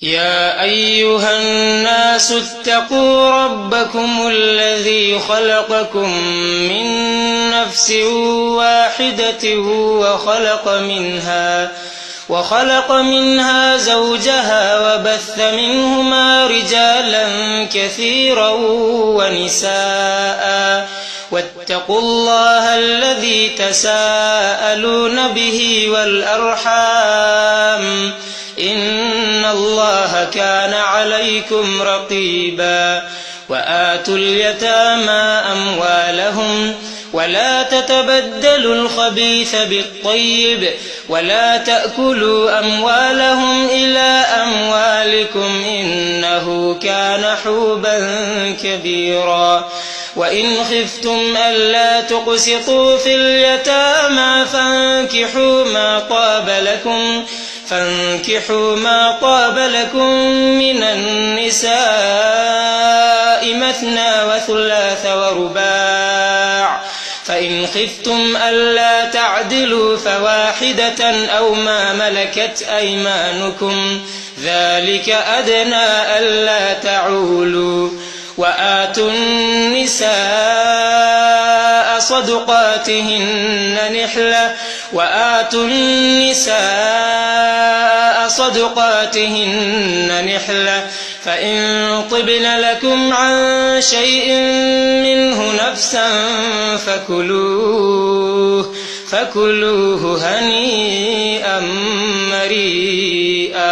يا أيها الناس اتقوا ربكم الذي خلقكم من نفس واحدة وخلق منها زوجها وبث منهما رجالا كثيرا ونساء واتقوا الله الذي تساءلون به والأرحام إن الله كان عليكم رقيبا وآتوا اليتامى أموالهم ولا تتبدلوا الخبيث بالطيب ولا تأكلوا أموالهم إلى أموالكم إنه كان حوبا كبيرا وإن خفتم ألا تقسطوا في اليتامى فانكحوا ما طاب لكم من النساء مثنى وثلاث ورباع فإن خفتم ألا تعدلوا فواحدة أو ما ملكت أيمانكم ذلك أدنى ألا تعولوا وآتوا النساء صدقاتهن نحلة فإن طبن لكم عن شيء منه نفسا فكلوه هنيئا مريئا